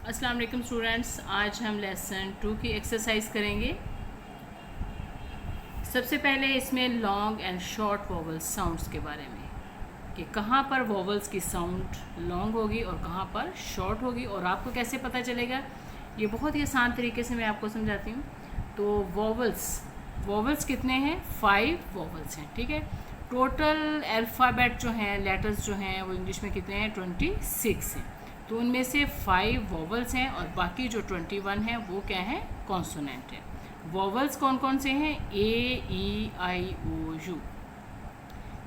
अस्सलाम वालेकुम स्टूडेंट्स, आज हम लेसन 2 की एक्सरसाइज करेंगे। सबसे पहले इसमें long and short vowel sounds के बारे में कि कहाँ पर वोवल्स की साउंड लॉन्ग होगी और कहाँ पर शॉर्ट होगी और आपको कैसे पता चलेगा, ये बहुत ही आसान तरीके से मैं आपको समझाती हूँ। तो वोवल्स कितने हैं? 5 वोवल्स हैं, ठीक है। टोटल अल्फ़ाबेट जो हैं, लेटर्स जो हैं, वो इंग्लिश में कितने हैं? 26 हैं। तो उनमें से 5 वोवल्स हैं और बाकी जो 21 हैं वो क्या हैं? कॉन्सोनेंट है। वोवल्स कौन कौन से हैं? ए, E, I, O, you.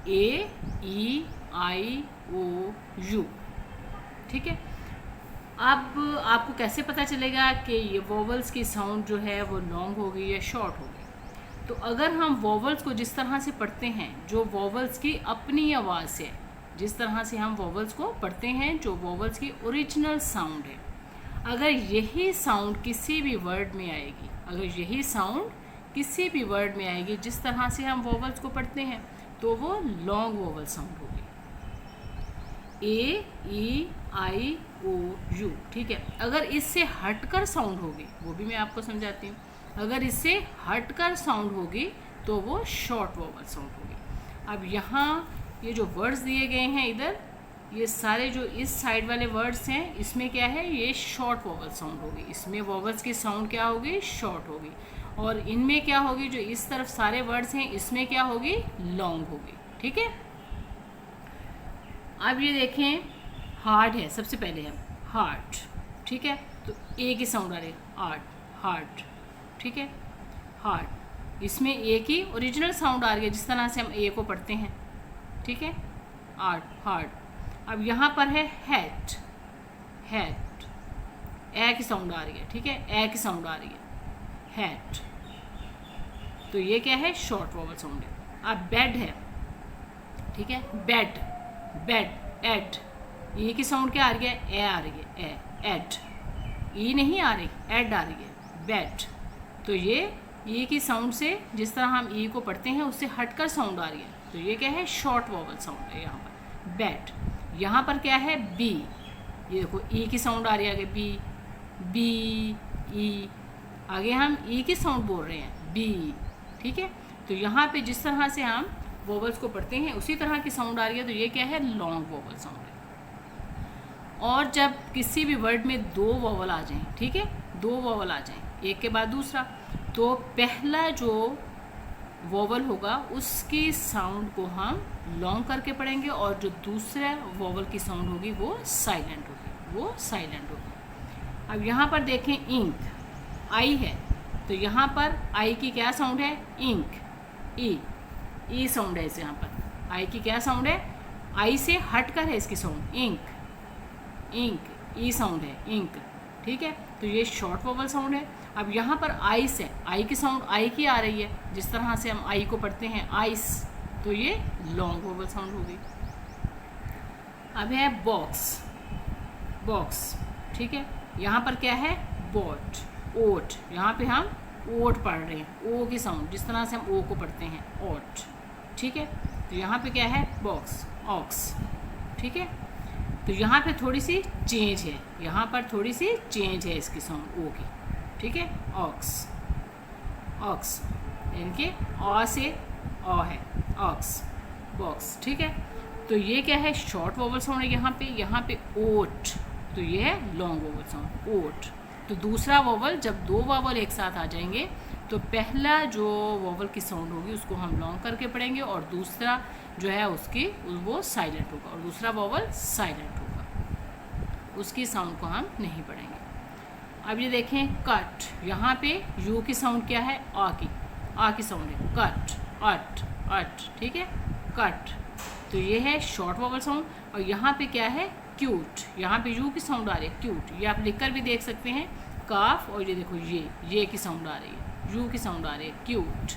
A, E, I, O, you, ठीक है। अब आपको कैसे पता चलेगा कि ये वोवल्स की साउंड जो है वो लॉन्ग होगी या शॉर्ट होगी? तो अगर हम वोवल्स को जिस तरह से पढ़ते हैं, जो वोवल्स की अपनी आवाज़ है, जिस तरह से हम वोवल्स को पढ़ते हैं, जो वोवल्स की ओरिजिनल साउंड है, अगर यही साउंड किसी भी वर्ड में आएगी, जिस तरह से हम वोवल्स को पढ़ते हैं, तो वो लॉन्ग वोवल साउंड होगी। ए, ई, आई, ओ, यू, ठीक है। अगर इससे हटकर साउंड होगी, वो भी मैं आपको समझाती हूँ। अगर इससे हटकर साउंड होगी तो वो शॉर्ट वोवल साउंड होगी। अब यहाँ ये जो वर्ड्स दिए गए हैं इधर, ये सारे जो इस साइड वाले वर्ड्स हैं, इसमें क्या है? ये शॉर्ट वोवल साउंड होगी। इसमें वोवल्स की साउंड क्या होगी? शॉर्ट होगी। और इनमें क्या होगी? जो इस तरफ सारे वर्ड्स हैं, इसमें क्या होगी? लॉन्ग होगी, ठीक है। अब ये देखें, हार्ड है, सबसे पहले है हार्ट, ठीक है। तो ए की साउंड आ रही है, हार्ट, ठीक है। हार्ट, इसमें ए की ओरिजिनल साउंड आ रही है, जिस तरह से हम ए को पढ़ते हैं, ठीक है। हार्ट। अब यहाँ पर है हैट, ए की साउंड आ रही है, ठीक है। ए की साउंड आ रही है, हैट। तो ये क्या है? शॉर्ट वोवल साउंड है। अब बेड है, ठीक है। बेड, एड, ई की साउंड क्या आ रही है? ए आ रही है, एड। ई नहीं आ रही, एड आ रही है, बेड। तो ये ई की साउंड से, जिस तरह हम ई को पढ़ते हैं, उससे हटकर साउंड आ रही है, तो ये क्या है? शॉर्ट वोवल साउंड है यहाँ पर, बेड। यहाँ पर क्या है? बी, ये देखो ई की साउंड आ रही है आगे, बी, ई, आगे हम ई की साउंड बोल रहे हैं, बी, ठीक है। तो यहाँ पे जिस तरह से हम वोवल्स को पढ़ते हैं, उसी तरह की साउंड आ रही है, तो ये क्या है? लॉन्ग वोवल साउंड है। और जब किसी भी वर्ड में 2 वोवल आ जाएं, ठीक है, 2 वोवल आ जाएं एक के बाद दूसरा, तो पहला जो वोवल होगा उसकी साउंड को हम लॉन्ग करके पढ़ेंगे और जो दूसरा वोवल की साउंड होगी वो साइलेंट होगी, अब यहाँ पर देखें, इंक, आई है, तो यहाँ पर आई की क्या साउंड है? इंक, ई साउंड है इसे, यहाँ पर आई की क्या साउंड है? आई से हटकर है इसकी साउंड, इंक, ई साउंड है, इंक, ठीक है। तो ये शॉर्ट वोवल साउंड है। अब यहाँ पर आइस है, आई की साउंड आई की आ रही है, जिस तरह से हम आई को पढ़ते हैं, आइस, तो ये लॉन्ग वोवल साउंड होगी। अब है बॉक्स, ठीक है। यहाँ पर क्या है? बोट, ओट, यहाँ पे हम ओट पढ़ रहे हैं, ओ की साउंड, जिस तरह से हम ओ को पढ़ते हैं, ओट, ठीक है। तो यहाँ पे क्या है? बॉक्स, ऑक्स, ठीक है। तो यहाँ पे थोड़ी सी चेंज है, इसकी साउंड ओ की, ठीक है। ऑक्स, इनके ऑ से ऑ है, ऑक्स, बॉक्स, ठीक है। तो ये क्या है? शॉर्ट वोवल साउंड है। यहाँ पे ओट, तो ये है लॉन्ग वोवल साउंड, ओट। तो दूसरा वोवल, जब 2 वोवल एक साथ आ जाएंगे, तो पहला जो वोवल की साउंड होगी उसको हम लॉन्ग करके पढ़ेंगे और दूसरा जो है वो साइलेंट होगा, और दूसरा वोवल साइलेंट होगा, उसकी साउंड को हम नहीं पढ़ेंगे। अब ये देखें, कट, यहाँ पे यू की साउंड क्या है? आ की साउंड है, कट, अट, ठीक है, कट। तो ये है शॉर्ट वोवल साउंड। और यहाँ पे क्या है? क्यूट, यहाँ पे यू की साउंड आ रही है, क्यूट, ये आप लिखकर भी देख सकते हैं, काफ, और ये देखो ये की साउंड आ रही है, यू की साउंड आ रही है, क्यूट।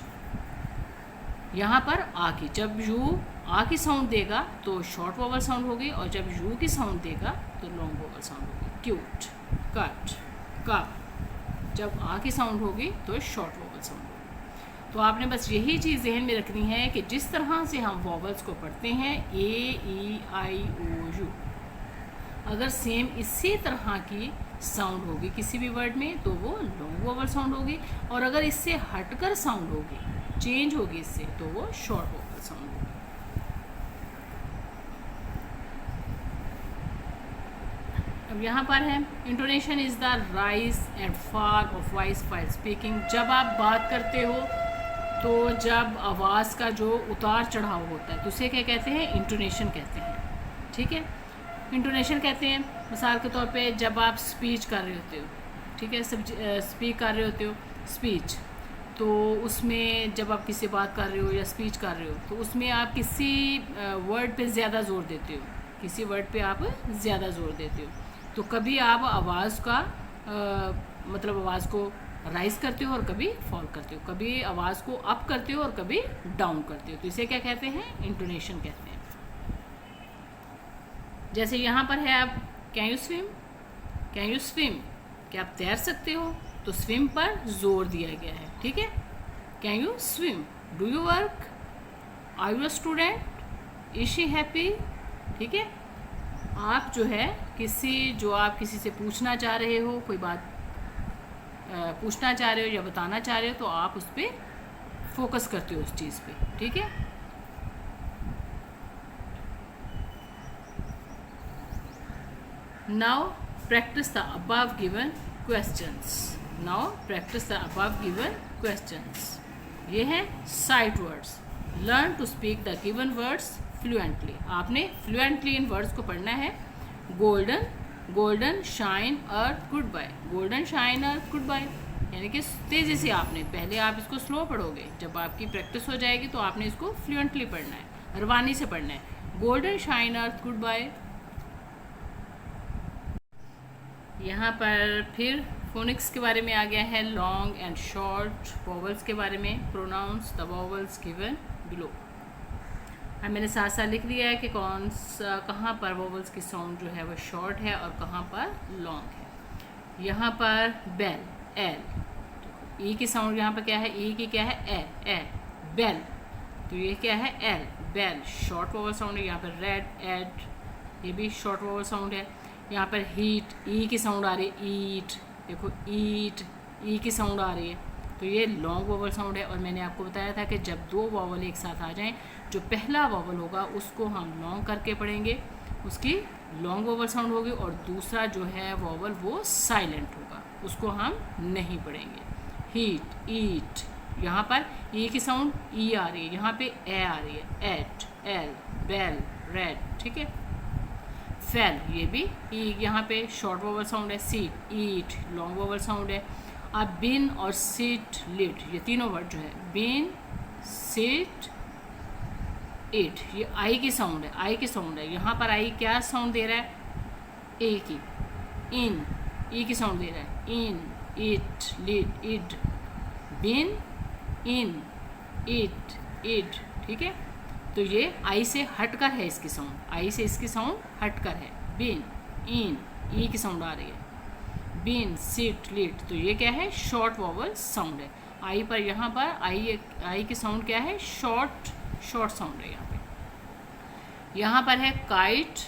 यहाँ पर आ की, जब यू आ की साउंड देगा तो शॉर्ट वोवल साउंड होगी, और जब यू की साउंड देगा तो लॉन्ग वोवल साउंड होगी, क्यूट, कट, कप। जब आ की साउंड होगी तो शॉर्ट वोवल साउंड होगी। तो आपने बस यही चीज़ जहन में रखनी है कि जिस तरह से हम वोवल्स को पढ़ते हैं, ए, ई, आई, ओ, यू, अगर सेम इसी तरह की साउंड होगी किसी भी वर्ड में तो वो लॉन्ग वोवल साउंड होगी, और अगर इससे हटकर साउंड होगी, चेंज होगी इससे, तो वो शॉर्ट वोवल साउंड होगी। अब यहाँ पर है intonation is the rise and fall of voice while speaking. जब आप बात करते हो तो जब आवाज़ का जो उतार चढ़ाव होता है तो उसे क्या कहते हैं, इंटोनेशन कहते हैं। ठीक है, इंटोनेशन कहते हैं मिसाल के तौर पे जब आप स्पीच कर रहे होते हो, ठीक है, स्पीक कर रहे होते हो, स्पीच, तो उसमें जब आप किसी बात कर रहे हो या स्पीच कर रहे हो तो उसमें आप किसी वर्ड पे ज़्यादा जोर देते हो, किसी वर्ड पे आप ज़्यादा जोर देते हो। तो कभी आप आवाज़ का मतलब आवाज़ को राइज करते हो और कभी फॉल करते हो, कभी आवाज़ को अप करते हो और कभी डाउन करते हो, तो इसे क्या कहते हैं, इंटोनेशन कहते हैं। जैसे यहाँ पर है आप can you swim, can you swim, क्या आप तैर सकते हो, तो स्विम पर जोर दिया गया है। ठीक है, can you swim, do you work, are you a student, is she happy. ठीक है, आप जो है आप किसी से पूछना चाह रहे हो, कोई बात पूछना चाह रहे हो या बताना चाह रहे हो, तो आप उस पर फोकस करते हो उस चीज़ पे। ठीक है, now practice the above given questions. Now practice the above given questions. ये है sight words. Learn to speak the given words fluently. आपने फ्लुएंटली इन वर्ड्स को पढ़ना है। Golden, golden shine earth good bye, golden shine earth good bye, यानी कि तेज़ी से आपने, पहले आप इसको स्लो पढ़ोगे, जब आपकी प्रैक्टिस हो जाएगी तो आपने इसको फ्लुएंटली पढ़ना है, रवानी से पढ़ना है। Golden shine earth good bye. यहाँ पर फिर फोनिक्स के बारे में आ गया है, लॉन्ग एंड शॉर्ट वोवल्स के बारे में। Pronounce the vowels given below. अब मैंने साथ साथ लिख दिया है कि कौन सा, कहाँ पर वोवल्स की साउंड जो है वो शॉर्ट है और कहाँ पर लॉन्ग है। यहाँ पर बेल, एल, ई की साउंड यहाँ पर क्या है, ई की क्या है, ए, बेल, तो ये क्या है, L, bell, short vowel sound है। यहाँ पर रेड, एड, ये भी शॉर्ट वोवल साउंड है। यहाँ पर हीट, ई की साउंड आ रही है, ईट, देखो ईट, ई की साउंड आ रही है, तो ये लॉन्ग वोवल साउंड है। और मैंने आपको बताया था कि जब दो वोवल एक साथ आ जाएं, जो पहला वोवल होगा उसको हम लॉन्ग करके पढ़ेंगे, उसकी लॉन्ग वोवल साउंड होगी, और दूसरा जो है वोवल वो साइलेंट होगा, उसको हम नहीं पढ़ेंगे। हीट, ईट, यहाँ पर ई की साउंड ई आ रही है, यहाँ पे ए आ रही है, एट, एल, बेल, रेड। ठीक है, फेल, ये भी ई, यहाँ पे शॉर्ट वोवल साउंड है। सीट, ईट, लॉन्ग वोवल साउंड है। अब बिन और सिट, लिट, ये तीनों वर्ड जो है, बिन, सिट, इट, ये आई की साउंड है, आई की साउंड है। यहाँ पर आई क्या साउंड दे रहा है, ए की, इन, ई की साउंड दे रहा है, in, it, lit, id, bin, in, it, id. ठीक है, तो ये आई से हटकर है इसकी साउंड, आई से इसकी साउंड हटकर है। बिन, इन, ई की साउंड आ रही है। बिन, सिट, लिट, तो ये क्या है, शॉर्ट वोवल साउंड है। आई पर, यहाँ पर आई की साउंड क्या है, शॉर्ट साउंड है यहाँ पे। यहाँ पर है काइट,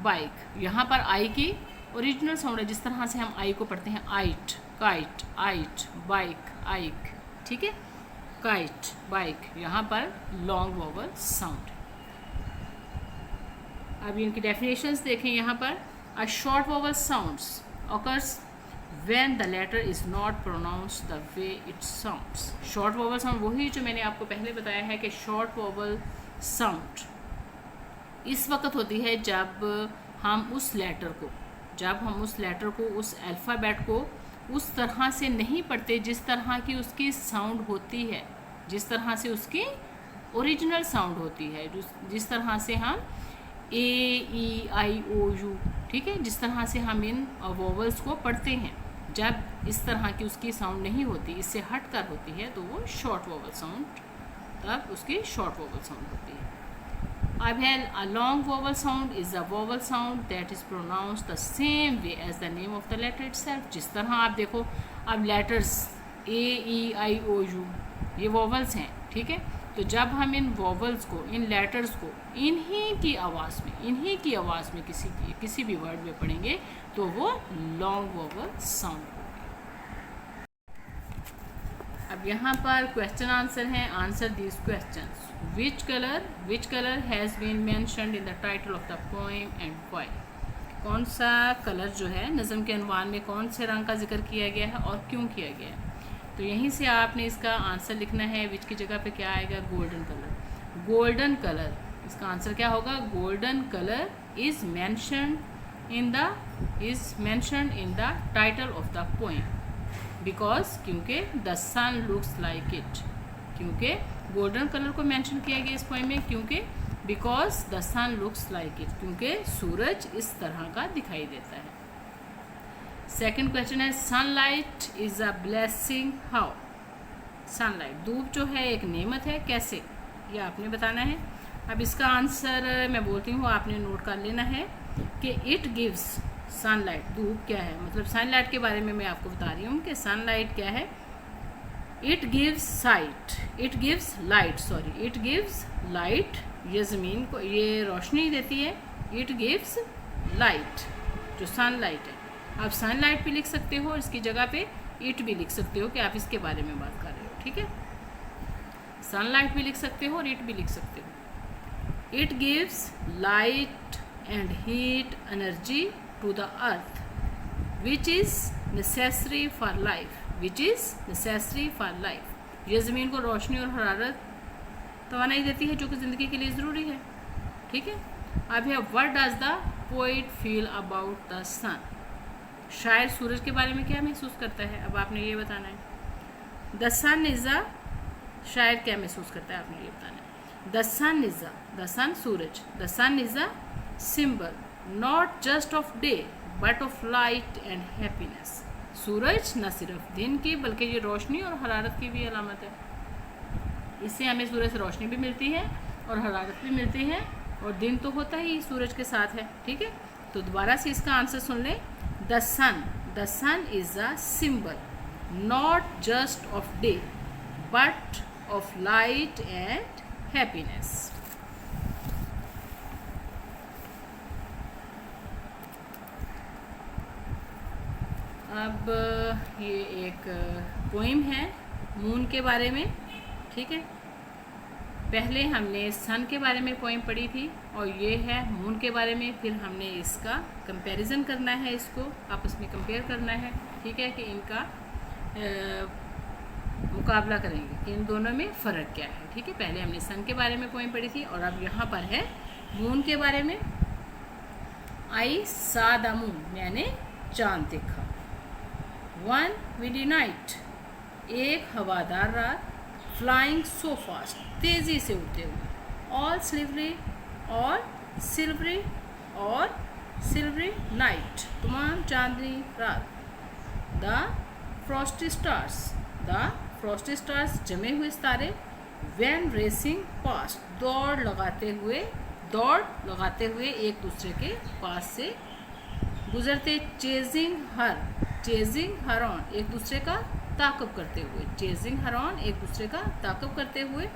बाइक, यहाँ पर आई की ओरिजिनल साउंड है, जिस तरह से हम आई को पढ़ते हैं, आइट, काइट, आइट, बाइक, आइक। ठीक है, काइट, बाइक, यहाँ पर लॉन्ग वोवल साउंड। अब इनकी डेफिनेशंस देखें। यहाँ पर a short vowel sounds occurs when the letter is not pronounced the way it sounds। Short vowel sound वही जो मैंने आपको पहले बताया है कि शॉर्ट वोवल साउंड इस वक्त होती है जब हम उस लेटर को, उस अल्फ़ाबेट को उस तरह से नहीं पढ़ते जिस तरह की उसकी साउंड होती है, जिस तरह से उसकी ओरिजिनल साउंड होती है, जिस तरह से हम ए, ई, आई, ओ, यू, ठीक है, जिस तरह से हम इन वोवल्स को पढ़ते हैं, जब इस तरह की उसकी साउंड नहीं होती, इससे हट कर होती है, तो वो शॉर्ट वोवल साउंड, तब उसकी शॉर्ट वोवल साउंड होती है। अब है a long vowel sound is a vowel sound that is pronounced the same way as the name of the letter itself. जिस तरह आप देखो, अब letters A, E, I, O, U, ये वोवल्स हैं, ठीक है, तो जब हम इन वोवल्स को, इन लेटर्स को इन्हीं की आवाज़ में किसी भी वर्ड में पढ़ेंगे तो वो लॉन्ग वोवल साउंड होगी। अब यहाँ पर क्वेश्चन आंसर हैं। Answer this questions. Which colour has been mentioned in the title of the poem and why? कौन सा कलर जो है नज़म के अनवान में कौन से रंग का जिक्र किया गया है और क्यों किया गया है? तो यहीं से आपने इसका आंसर लिखना है। विच की जगह पे क्या आएगा? Golden colour. गोल्डन कलर, इसका आंसर क्या होगा? Golden colour is mentioned in the title of the poem because, क्योंकि the sun looks like it. क्योंकि गोल्डन कलर को मेंशन किया गया इस पोएम में, क्योंकि because the sun looks like it, क्योंकि सूरज इस तरह का दिखाई देता है। सेकंड क्वेश्चन है sunlight is a blessing how? Sunlight, धूप जो है एक नेमत है, कैसे? ये आपने बताना है। अब इसका आंसर मैं बोलती हूँ, आपने नोट कर लेना है कि इट गिव्स सनलाइट। धूप क्या है? मतलब सनलाइट के बारे में मैं आपको बता रही हूँ कि सनलाइट क्या है। इट गिव्स लाइट, ये ज़मीन को ये रोशनी देती है। इट गिव्स लाइट, जो सनलाइट है। आप सनलाइट भी लिख सकते हो, इसकी जगह पे इट भी लिख सकते हो कि आप इसके बारे में बात कर रहे हो, ठीक है। सनलाइट भी लिख सकते हो और इट भी लिख सकते हो। It gives light and heat energy to the earth which is necessary for life. ये ज़मीन को रोशनी और हरारत तवानाई देती है जो कि ज़िंदगी के लिए ज़रूरी है, ठीक है। अब है what does the poet feel about the sun? शायर सूरज के बारे में क्या महसूस करता है? अब आपने ये बताना है। द सन इज़ अ, शायर क्या महसूस करता है? आपने ये बताना है। द सन सूरज, the sun is a symbol not just of day but of light and happiness. सूरज न सिर्फ दिन की बल्कि ये रोशनी और हरारत की भी अलामत है। इससे हमें सूरज से रोशनी भी मिलती है और हरारत भी मिलती है, और दिन तो होता ही सूरज के साथ है, ठीक है। तो दोबारा से इसका आंसर सुन लें। The sun is a symbol not just of day but of light and happiness. अब ये एक पोइम है मून के बारे में, ठीक है। पहले हमने सन के बारे में पोइम पढ़ी थी और ये है मून के बारे में। फिर हमने इसका कंपैरिजन करना है, इसको आपस में कंपेयर करना है, ठीक है, कि इनका मुकाबला करेंगे कि इन दोनों में फ़र्क क्या है, ठीक है। पहले हमने सन के बारे में पोइम पढ़ी थी और अब यहाँ पर है मून के बारे में। आई सा द मून, मैंने चांद देखा। वन विंडी नाइट, एक हवादार रात। फ्लाइंग सो फास्ट, तेज़ी से उड़ते हुए। ऑल सिल्वरी नाइट, तमाम चांदनी रात। द फ्रॉस्टी स्टार्स, जमे हुए सितारे। वैन रेसिंग पास्ट, दौड़ लगाते हुए एक दूसरे के पास से गुजरते। चेजिंग हरॉन, एक दूसरे का ताक़ब करते हुए।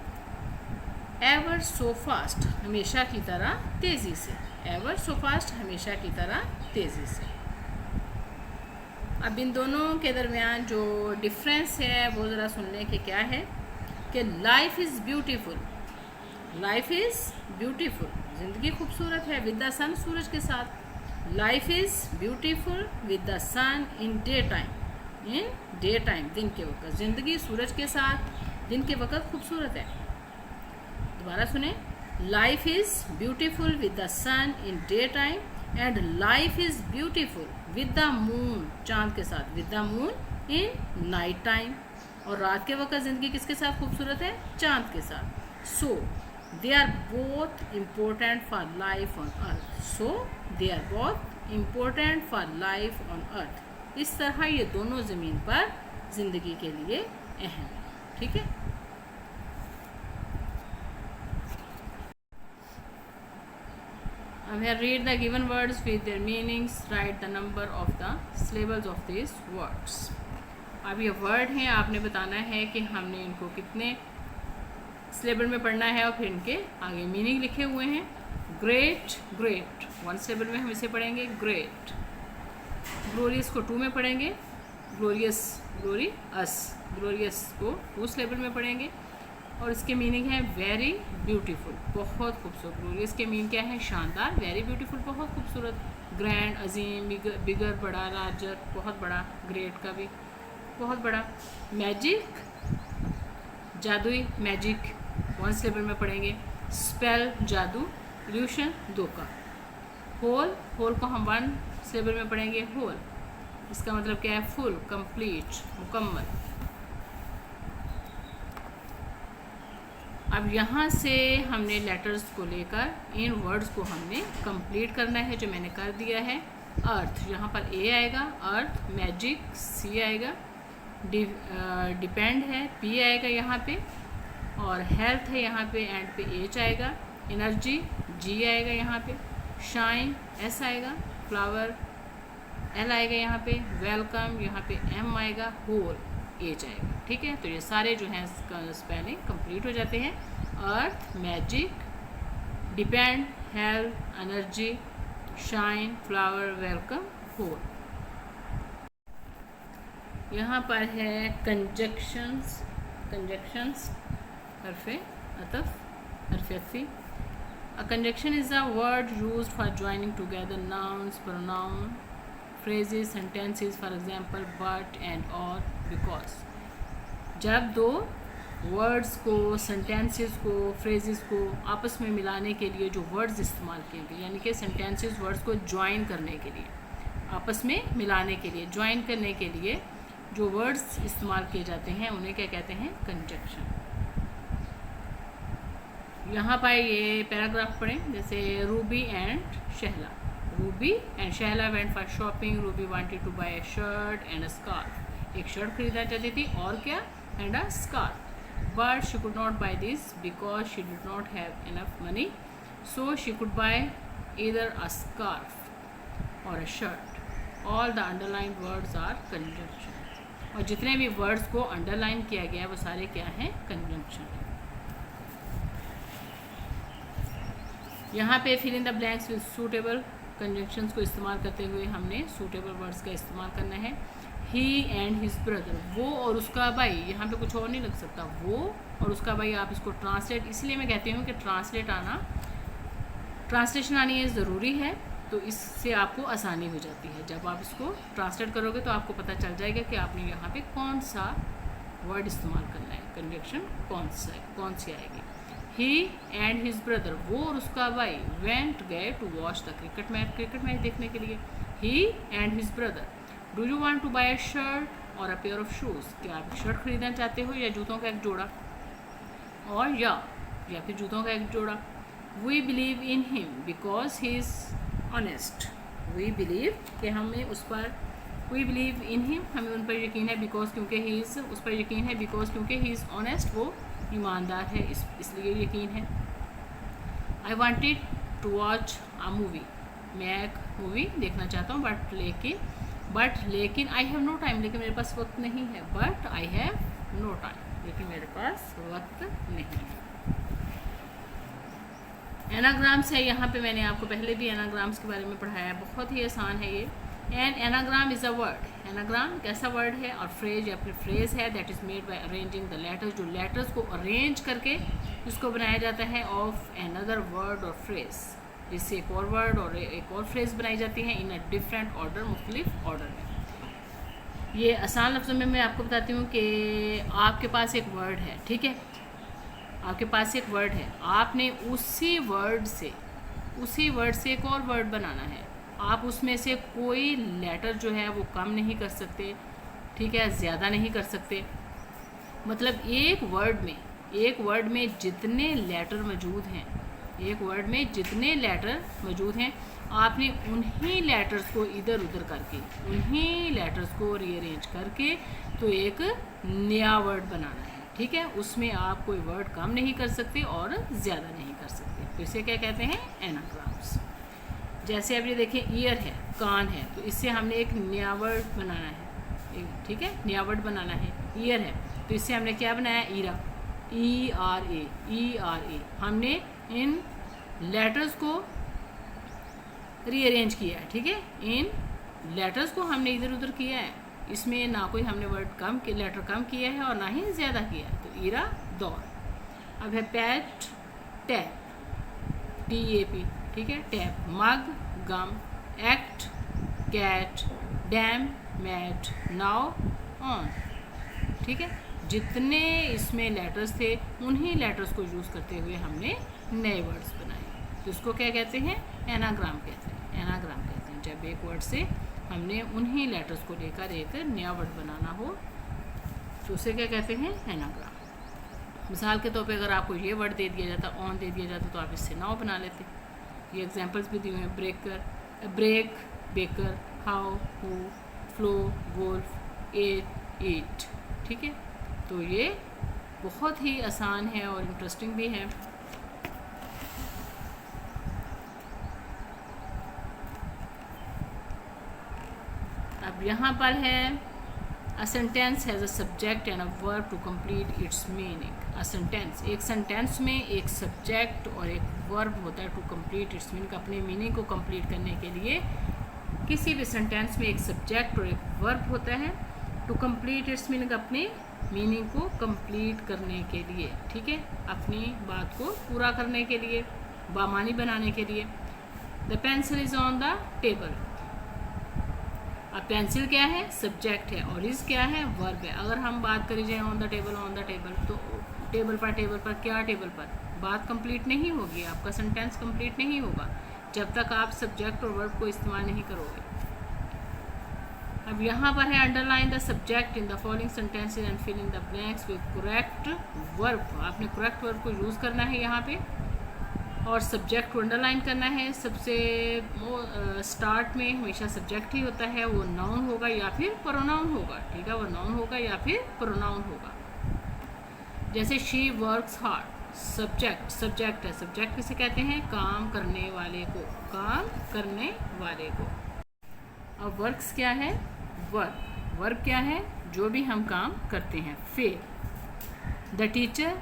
एवर सो फास्ट, हमेशा की तरह तेज़ी से। अब इन दोनों के दरमियान जो डिफरेंस है वो ज़रा सुन लें कि क्या है। कि लाइफ इज़ ब्यूटीफुल, ज़िंदगी खूबसूरत है। विद द सन, सूरज के साथ। Life is beautiful with the sun in day time, दिन के वक़्त। ज़िंदगी सूरज के साथ दिन के वक़्त खूबसूरत है। दोबारा सुने। Life is beautiful with the sun in day time and life is beautiful with the moon, चांद के साथ। With the moon in night time, और रात के वक़्त ज़िंदगी किसके साथ खूबसूरत है? चांद के साथ। So they are both important for life on earth. इस तरह ये दोनों ज़मीन पर ज़िंदगी के लिए अहम है, ठीक है। अब है read the given words with their meanings, right the number of the syllables of this words. अब ये वर्ड हैं, आपने बताना है कि हमने इनको कितने सिलेबल में पढ़ना है और फिर इनके आगे मीनिंग लिखे हुए हैं। ग्रेट, ग्रेट 1 सिलेबल में हम इसे पढ़ेंगे ग्रेट। ग्लोरियस को 2 में पढ़ेंगे, ग्लोरियस, ग्लोरियस, ग्लोरियस को 2 सिलेबल में पढ़ेंगे और इसके मीनिंग है वेरी ब्यूटीफुल, बहुत खूबसूरत। ग्लोरियस के मीनिंग क्या है? शानदार, वेरी ब्यूटीफुल बहुत खूबसूरत, ग्रैंड, अजीम, बिगर बड़ा, लार्जर बहुत बड़ा, ग्रेट का भी बहुत बड़ा। मैजिक, जादुई, मैजिक 1 सिलेबल में पढ़ेंगे। स्पेल, जादू, इल्यूशन 2 का। होल, होल को हम 1 सिलेबल में पढ़ेंगे। होल इसका मतलब क्या है? फुल, कंप्लीट, मुकम्मल। अब यहाँ से हमने लेटर्स को लेकर इन वर्ड्स को हमने कंप्लीट करना है, जो मैंने कर दिया है। अर्थ, यहाँ पर ए आएगा, अर्थ, मैजिक सी आएगा, डिपेंड है पी आएगा यहाँ पे, और हेल्थ है यहाँ पे, एंड पे एच आएगा। एनर्जी जी आएगा यहाँ पे, शाइन एस आएगा, फ्लावर एल आएगा यहाँ पे, वेलकम यहाँ पे एम आएगा, होल एच आएगा। ठीक है, तो ये सारे जो हैं स्पेलिंग कंप्लीट हो जाते हैं। Earth, magic, depend, health, energy, shine, flower, welcome, whole. यहाँ पर है कंजक्शंस, कंजक्शंस हरफे अतफ, हरफे अतफी। A conjunction is a word used for joining together nouns, pronoun, phrases, sentences, for example but and or because। जब दो वर्ड्स को, सेंटेंसेस को, फ्रेजेस को आपस में मिलाने के लिए जो वर्ड्स इस्तेमाल किए गए, यानी कि सेंटेंसेस वर्ड्स को ज्वाइन करने के लिए, आपस में मिलाने के लिए, ज्वाइन करने के लिए जो वर्ड्स इस्तेमाल किए जाते हैं उन्हें क्या कहते हैं? कंजक्शन। यहाँ पर ये पैराग्राफ पढ़ें, जैसे Ruby and Shahla. Ruby and Shahla went for shopping. Ruby wanted to buy a shirt and a scarf. एक शर्ट खरीदना चाहती थी और क्या? And a scarf. But she could not buy this because she did not have enough money, so she could buy either a scarf or a shirt. All the underline words are conjunction. और जितने भी words को underline किया गया है वो सारे क्या हैं? कंजंक्शन। यहाँ पे fill in the blanks with suitable conjunctions को इस्तेमाल करते हुए हमने सूटेबल वर्ड्स का इस्तेमाल करना है। ही एंड हिज ब्रदर, वो और उसका भाई, यहाँ पे कुछ और नहीं लग सकता, वो और उसका भाई। आप इसको ट्रांसलेट, इसलिए मैं कहती हूँ कि ट्रांसलेशन आनी है ज़रूरी है, तो इससे आपको आसानी हो जाती है। जब आप इसको ट्रांसलेट करोगे तो आपको पता चल जाएगा कि आपने यहाँ पे कौन सा वर्ड इस्तेमाल करना है, कंजंक्शन कौन सी आएगी। ही एंड हिज ब्रदर, वो और उसका भाई, वेंट गए to watch the cricket match देखने के लिए। He and his brother. Do you want to buy a shirt or a pair of shoes, क्या आप शर्ट खरीदना चाहते हो या जूतों का एक जोड़ा, और या फिर जूतों का एक जोड़ा। We believe in him because he is honest. We believe कि हमें उस पर, वी बिलीव इन हिम हमें उन पर यकीन है, बिकॉज क्योंकि ही इज़, उस पर यकीन है, बिकॉज क्योंकि ही इज़ ऑनेस्ट, वो ईमानदार है, इसलिए यकीन है। I wanted to watch a movie, मैं एक मूवी देखना चाहता हूँ, बट लेकिन आई हैव नो टाइम, लेकिन मेरे पास वक्त नहीं है। But I have no time, लेकिन मेरे पास वक्त नहीं है। एनाग्राम्स है, यहाँ पे मैंने आपको पहले भी एनाग्राम्स के बारे में पढ़ाया है, बहुत ही आसान है ये। An anagram is a word, anagram कैसा वर्ड है, और फ्रेज या फिर फ्रेज है that is made by arranging the letters, जो लेटर्स को अरेंज करके उसको बनाया जाता है ऑफ एनदर वर्ड और फ्रेज, जिससे एक और वर्ड और एक और फ्रेज बनाई जाती है इन अ डिफरेंट ऑर्डर, मुख्तलिफ ऑर्डर में। ये आसान लफ्ज़ों में मैं आपको बताती हूँ कि आपके पास एक वर्ड है, ठीक है, आपके पास एक वर्ड है, आपने उसी वर्ड से एक और वर्ड बनाना है। आप उसमें से कोई लेटर जो है वो कम नहीं कर सकते, ठीक है, ज़्यादा नहीं कर सकते। मतलब एक वर्ड में जितने लेटर मौजूद हैं, एक वर्ड में जितने लेटर मौजूद हैं, आपने उन्हीं लेटर्स को इधर उधर करके, उन्हीं लेटर्स को रीअरेंज करके तो एक नया वर्ड बनाना है, ठीक है। उसमें आप कोई वर्ड कम नहीं कर सकते और ज़्यादा नहीं कर सकते, तो इसे क्या कहते हैं, एनाग्राम्स। जैसे अब ये देखें, ईयर है, कान है, तो इससे हमने एक नया वर्ड बनाना है, ठीक है, नया वर्ड बनाना है। ईयर है तो इससे हमने क्या बनाया, ईरा। ERA हमने इन लेटर्स को रीअरेंज किया है, ठीक है। इन लेटर्स को हमने इधर उधर किया है, इसमें ना कोई हमने लेटर कम किया है और ना ही ज़्यादा किया है। तो ईरा दौर। अब है पैट टैप, TAP, ठीक है। Tap mug gum, act cat, dam mat, now on, ठीक है। जितने इसमें लेटर्स थे उन्हीं लेटर्स को यूज़ करते हुए हमने नए वर्ड्स बनाए। तो इसको क्या कहते हैं? एनाग्राम कहते हैं। एनाग्राम कहते हैं जब एक वर्ड से हमने उन्हीं लेटर्स को लेकर एक नया वर्ड बनाना हो तो उसे क्या कहते हैं? एनाग्राम। मिसाल के तौर पे अगर आपको ये वर्ड दे दिया जाता, ऑन दे दिया जाता, तो आप इससे नाउ बना लेते। ये एग्जांपल्स भी दिए हुए हैं, break, baker, how, who, flow, wolf, eat, ठीक है। तो ये बहुत ही आसान है और इंटरेस्टिंग भी है। अब यहाँ पर है a sentence has a subject and a verb to complete its meaning. A sentence, एक सेंटेंस में एक सब्जेक्ट और एक वर्ब होता है टू कंप्लीट इट्स मीनिंग। अपने मीनिंग को कंप्लीट करने के लिए किसी भी सेंटेंस में एक सब्जेक्ट और एक वर्ब होता है टू कंप्लीट इट्स मीनिंग, अपने मीनिंग को कंप्लीट करने के लिए, ठीक है। अपनी बात को पूरा करने के लिए, बामानी बनाने के लिए। The pencil is on the table. अब पेंसिल क्या है? सब्जेक्ट है और इज़ क्या है? वर्ब है। अगर हम बात करी जाए ऑन द टेबल, तो टेबल पर क्या? टेबल पर बात कंप्लीट नहीं होगी, आपका सेंटेंस कंप्लीट नहीं होगा जब तक आप सब्जेक्ट और वर्ब को इस्तेमाल नहीं करोगे। अब यहाँ पर है underline the subject in the following sentences and fill in the blanks with correct verb. आपने करेक्ट वर्ब को यूज़ करना है यहाँ पे और सब्जेक्ट को अंडरलाइन करना है। सबसे स्टार्ट में हमेशा सब्जेक्ट ही होता है, वो नाउन होगा या फिर प्रोनाउन होगा, ठीक है। वो नाउन होगा या फिर प्रोनाउन होगा। जैसे शी वर्क्स हार्ड, सब्जेक्ट है। सब्जेक्ट किसे कहते हैं? काम करने वाले को, काम करने वाले को। अब वर्क्स क्या है? वर्ब क्या है? जो भी हम काम करते हैं। फिर द टीचर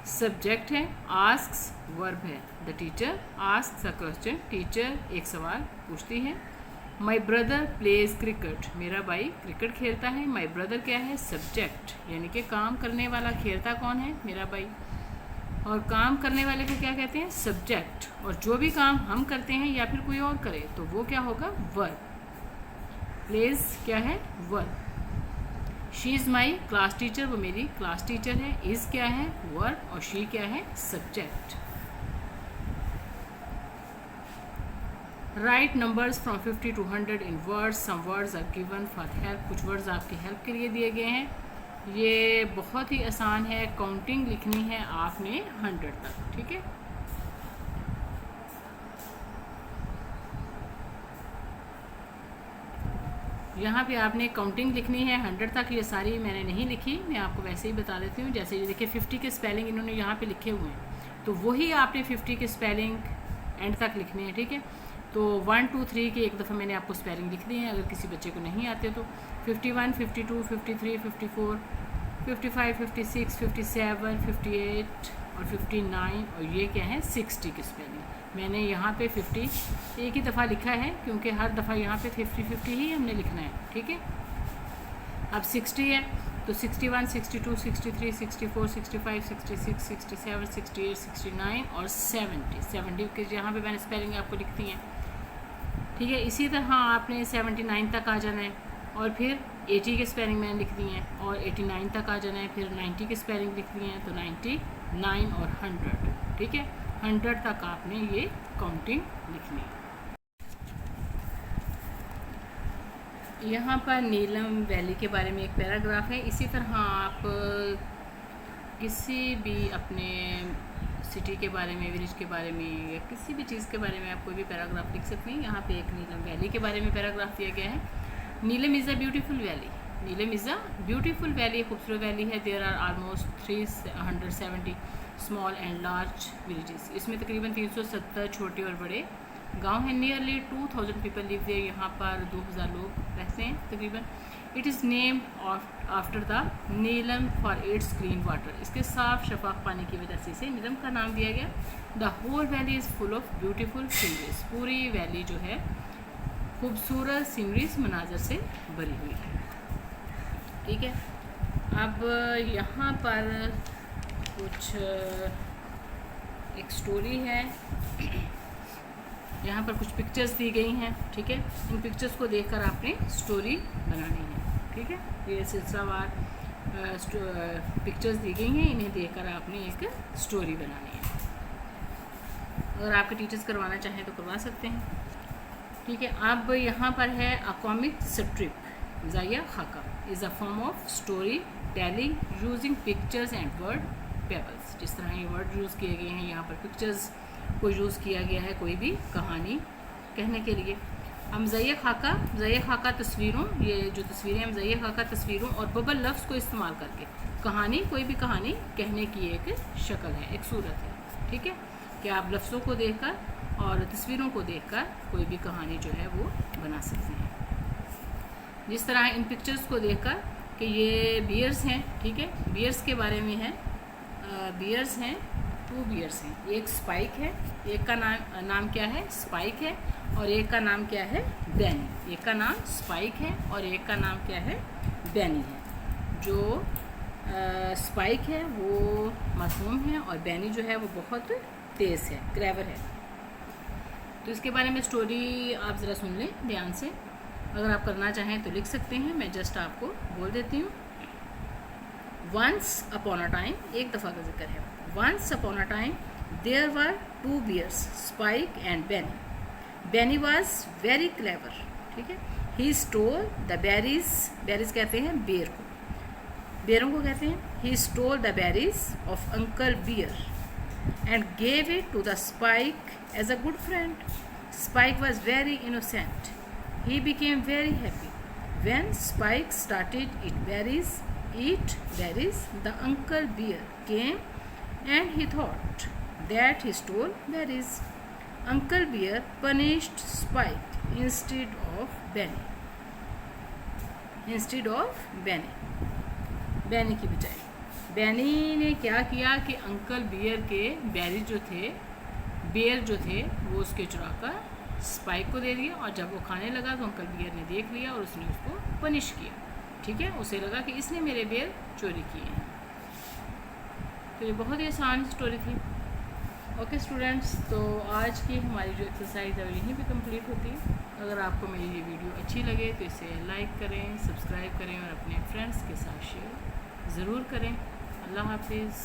सब्जेक्ट है, आस्क्स वर्ब है। The teacher asks a question, teacher एक सवाल पूछती है। माई ब्रदर प्लेज क्रिकेट, मेरा भाई क्रिकेट खेलता है। माई ब्रदर क्या है? सब्जेक्ट, यानी कि काम करने वाला। खेलता कौन है? मेरा भाई। और काम करने वाले को क्या कहते हैं? सब्जेक्ट। और जो भी काम हम करते हैं या फिर कोई और करे तो वो क्या होगा? वर्ब। प्लेज क्या है? Verb. She is my class teacher, वो मेरी क्लास टीचर है। इज़ क्या है? वर्ब। और शी क्या है? Subject. Write numbers from 50 to 100 in words. Some words are given for help, कुछ वर्ड्स आपकी हेल्प के लिए दिए गए हैं। ये बहुत ही आसान है, काउंटिंग लिखनी है आपने 100 तक, ठीक है। यहाँ पे आपने काउंटिंग लिखनी है 100 तक। ये सारी मैंने नहीं लिखी, मैं आपको वैसे ही बता देती हूँ। जैसे ये देखिए 50 के स्पेलिंग इन्होंने यहाँ पे लिखे हुए हैं, तो वही आपने 50 के स्पेलिंग एंड तक लिखने हैं, ठीक है। तो 1 2 3 की एक दफ़ा मैंने आपको स्पेलिंग लिख दी है, अगर किसी बच्चे को नहीं आते तो 51 52 53 54 55 56 57 58 और 59 और ये क्या है? 60 की स्पेलिंग। मैंने यहाँ पे 50 एक ही दफ़ा लिखा है क्योंकि हर दफ़ा यहाँ पे 50 ही हमने लिखना है, ठीक है। अब 60 है तो 61 62 63 64 65 66 67 68 69 और 70 के यहाँ पे मैंने स्पेलिंग आपको लिखती हैं, ठीक है। इसी तरह आपने 79 तक आ जाना है और फिर 80 के स्पेलिंग मैंने लिख दी हैं और 89 तक आ जाना है, फिर 90 के स्पेलिंग लिख दी हैं तो 99 और 100, ठीक है। 100 तक आपने ये काउंटिंग लिखनी है। यहाँ पर नीलम वैली के बारे में एक पैराग्राफ है। इसी तरह आप किसी भी अपने सिटी के बारे में, विलेज के बारे में या किसी भी चीज़ के बारे में आप कोई भी पैराग्राफ लिख सकते हैं। यहाँ पे एक नीलम वैली के बारे में पैराग्राफ दिया गया है। Neelum is a beautiful valley. Neelum is a beautiful valley, खूबसूरत वैली है। There are almost 370 small and large villages. इसमें तकरीबन 370 छोटे और बड़े गांव हैं। नियरली 2000 पीपल लिव देयर, यहाँ पर 2000 लोग रहते हैं तकरीबन। It is named after the Neelam for its clean water. इसके साफ शफाफ पानी की वजह से इसे नीलम का नाम दिया गया। The whole valley is full of beautiful sceneries. पूरी वैली जो है खूबसूरत सीनरीज मनाजर से भरी हुई है। ठीक है, अब यहाँ पर कुछ एक स्टोरी है, यहाँ पर कुछ पिक्चर्स दी गई हैं। ठीक है, इन पिक्चर्स को देखकर आपने स्टोरी बनानी है। ठीक है, ये सिलसिलावार पिक्चर्स दी गई हैं, इन्हें देखकर आपने एक स्टोरी बनानी है। अगर आपके टीचर्स करवाना चाहें तो करवा सकते हैं। ठीक है, अब यहाँ पर है अ कॉमिक स्ट्रिप ज़ाया खाका is a form of story telling using pictures and word bubbles. जिस तरह ये वर्ड यूज़ किए गए हैं, यहाँ पर पिक्चर्स को यूज़ किया गया है कोई भी कहानी कहने के लिए। हम ज़ाया खाका तस्वीरों, ये जो तस्वीरें हम ज़ाया खाका तस्वीरों और बबल लफ्ज़ को इस्तेमाल करके कहानी, कोई भी कहानी कहने की एक शक्ल है, एक सूरत है। ठीक है, कि आप लफ्ज़ों को देखकर और तस्वीरों को देखकर कोई भी कहानी जो है वो बना सकते हैं। जिस तरह इन पिक्चर्स को देखकर कि ये बियर्स हैं। ठीक है, बियर्स के बारे में है। बियर्स हैं, 2 बियर्स हैं। एक स्पाइक है, एक का नाम क्या है, स्पाइक है, और एक का नाम क्या है, बैनी। एक का नाम स्पाइक है और एक का नाम क्या है, बैनी है। जो स्पाइक है वो मासूम है और बैनी जो है वो बहुत तेज़ है, क्लेवर है। तो इसके बारे में स्टोरी आप ज़रा सुन लें ध्यान से। अगर आप करना चाहें तो लिख सकते हैं, मैं जस्ट आपको बोल देती हूँ। वंस अपॉन अ टाइम, एक दफ़ा का जिक्र है। Once upon a time there were 2 bears, Spike and Benny. Benny was very clever. ठीक है, he stole the berries, berries कहते हैं बेर को, बेरों को कहते हैं। He stole the berries of uncle bear and gave it to the Spike as a good friend. Spike was very innocent. He became very happy when Spike started eat berries. The uncle bear came and he thought that he stole berries. Uncle bear punished Spike instead of Benny. Benny की बजाय बैनी ने क्या किया कि uncle beer के बेर जो थे वो उसके चुरा कर स्पाइक को दे दिया, और जब वो खाने लगा तो अंकल बियर ने देख लिया और उसने उसको पनिश किया। ठीक है, उसे लगा कि इसने मेरे बेर चोरी किए हैं। तो ये बहुत ही आसान स्टोरी थी। ओके स्टूडेंट्स, तो आज की हमारी जो एक्सरसाइज है वो यहीं पे कंप्लीट होती है। अगर आपको मेरी ये वीडियो अच्छी लगे तो इसे लाइक करें, सब्सक्राइब करें और अपने फ्रेंड्स के साथ शेयर ज़रूर करें। अल्लाह हाफिज़।